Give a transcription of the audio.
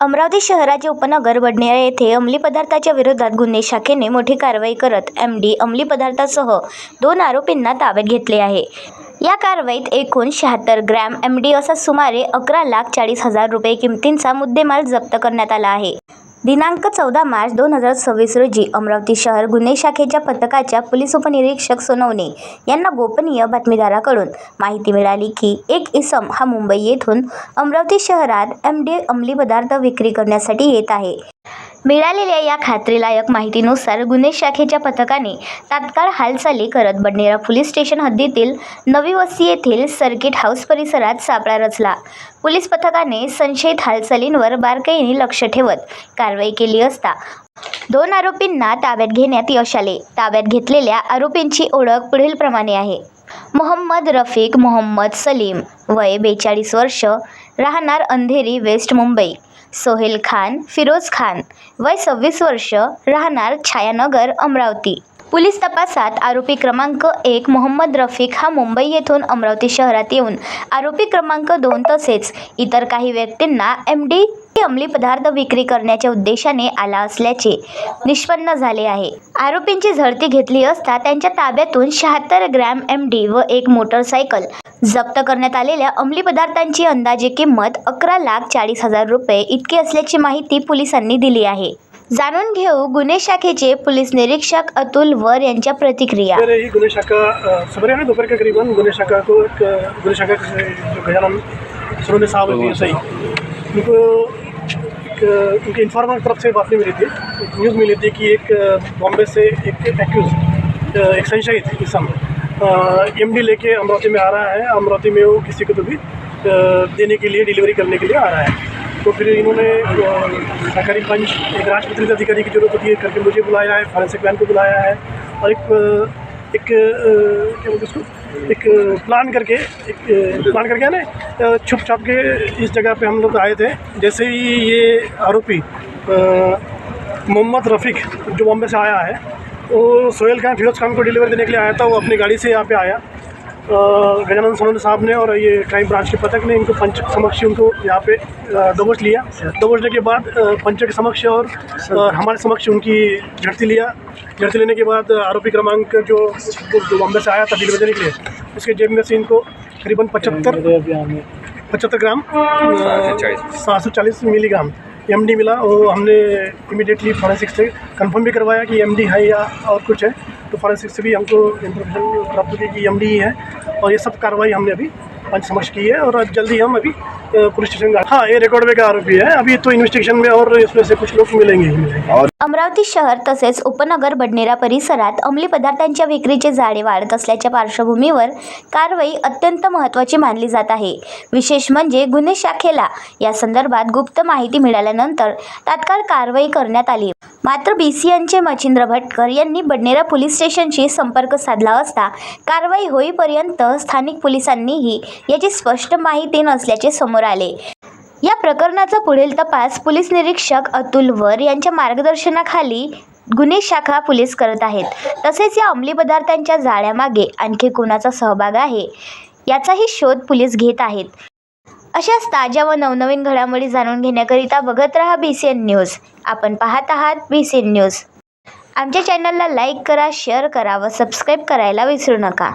अमरावती शहराचे उपनगर बडनेरा येथे अंमली पदार्थाच्या विरोधात गुन्हे शाखेने मोठी कारवाई करत MD अंमली पदार्थासह 2 आरोपींना ताब्यात घेतले आहे। या कारवाईत एकूण 76 ग्रॅम MD असा सुमारे 11,40,000 रुपये किमतींचा मुद्देमाल जप्त करण्यात आला आहे। दिनांक 14 मार्च 2026 रोजी अमरावती शहर गुन्हे शाखेच्या पथकाच्या पोलीस उपनिरीक्षक सोनवणे यांना गोपनीय बातमीदाराकडून माहिती मिळाली की एक इसम हा मुंबई येथून अमरावती शहरात MD अंमली पदार्थ विक्री करण्यासाठी येत आहे। मिळालेल्या या खात्रीलायक माहितीनुसार गुन्हे शाखेच्या पथकाने तात्काळ हालचाली करत बडनेरा पोलीस स्टेशन हद्दीतील नवी वस्ती येथील सर्किट हाऊस परिसरात सापळा रचला। पोलीस पथकाने संशयित हालचालींवर बारकाईने लक्ष ठेवत कारवाई केली असता 2 आरोपींना ताब्यात घेण्यात यश आले। ताब्यात घेतलेल्या आरोपींची ओळख पुढीलप्रमाणे आहे। मोहम्मद रफिक मोहम्मद सलीम, वय 42 वर्ष, राहणार अंधेरी वेस्ट मुंबई। सोहेल खान फिरोज खान, वय 26 वर्ष, राहणार छायानगर अमरावती। पोलीस तपासात आरोपी क्रमांक 1 मोहम्मद रफिक हा मुंबई येथून अमरावती शहरात येऊन आरोपी क्रमांक 2 तसेच इतर काही व्यक्तींना MD अंमली पदार्थ विक्री करण्याच्या उद्देशाने आला असल्याचे निष्पन्न झाले आहे। आरोपींची झडती घेतली असता त्यांच्या ताब्यातून 76 ग्रॅम MD व एक मोटरसायकल जप्त करण्यात आलेल्या अंमली पदार्थांची अंदाजे किंमत 11,40,000 रुपये इतकी असल्याची माहिती पोलिसांनी दिली आहे। जाणून घेऊ गुन्हे शाखेचे पोलीस निरीक्षक अतुल वर यांच्या प्रतिक्रिया। गुन्हे शाखा सवेरे में दोपहर के करीबन गुन्हे शाखा को गुन्हे शाखा से जो गजानन सोनवणे साहब है उनको उनके इन्फॉर्मर की तरफ से बात मिली थी, न्यूज़ मिली थी कि एक बॉम्बे से एक एक्यूज एक संशयित इसम MD लेके अमरावती में आ रहा है। अमरावती में वो किसी को तो भी देने के लिए डिलीवरी करने के लिए आ रहा है। तो फिर इन्होंने सरकारी पंच एक राजपत्रित अधिकारी की जरूरत होती है करके मुझे बुलाया है, फॉरेंसिक वैन को बुलाया है और एक क्या बोलते उसको एक प्लान करके है ना छुप छाप के इस जगह पे हम लोग आए थे। जैसे ही ये आरोपी मोहम्मद रफ़ीक जो बॉम्बे से आया है वो सोहेल खान फिरोज खान को डिलीवरी देने के लिए आया था। वो अपनी गाड़ी से यहाँ पे आया गजानन सोनवणे साहब ने और ये क्राइम ब्रांच के पथक ने इनको पंच समक्ष उनको यहाँ पे दबोच लिया। दबोचने के बाद पंच के समक्ष और हमारे समक्ष उनकी झड़ती लिया। झड़ती लेने के बाद आरोपी क्रमांक जो बॉम्बे से आया था डिलीवरी देने के लिए उसके जेब में से इनको करीबन 75 ग्राम 740 मिलीग्राम MD मिला। और हमने इमीडिएटली फॉरेंसिक से कंफर्म भी करवाया कि MD है या और कुछ है। तो फॉरेंसिक से भी हमको इन्फॉर्मेशन प्राप्त हुई कि MD ही है और ये सब कार्रवाई हमने अभी पंच समक्ष की है और जल्दी हम अभी पुलिस स्टेशन हाँ ये रिकॉर्ड में का आरोपी है। अभी तो इन्वेस्टिगेशन में और इसमें से कुछ लोग मिलेंगे ही मिलेंगे। अमरावती शहर तसेच उपनगर बडनेरा परिसरात अंमली पदार्थांच्या विक्रीचे जाळे वाढत असल्याच्या पार्श्वभूमीवर कारवाई अत्यंत महत्त्वाची मानली जात आहे। विशेष म्हणजे गुन्हे शाखेला या संदर्भात गुप्त माहिती मिळाल्यानंतर तात्काळ कारवाई करण्यात आली। मात्र BCNचे मच्छिंद्र भटकर यांनी बडनेरा पोलीस स्टेशनशी संपर्क साधला असता कारवाई होईपर्यंत स्थानिक पोलिसांनीही याची स्पष्ट माहिती नसल्याचे समोर आले। या प्रकरणाचा पुढील तपास पोलीस निरीक्षक अतुल वर यांच्या मार्गदर्शनाखाली गुन्हे शाखा पोलीस करत आहेत। तसेच या अंमली पदार्थांच्या जाळ्यामागे आणखी कोणाचा सहभाग आहे याचाही शोध पोलीस घेत आहेत। अशाच ताज्या व नवनवीन घडामोडी जाणून घेण्याकरिता बघत रहा BCN न्यूज। आपण पाहत आहात BCN न्यूज। आमच्या चॅनलला लाईक करा, शेअर करा व सबस्क्राईब करायला विसरू नका।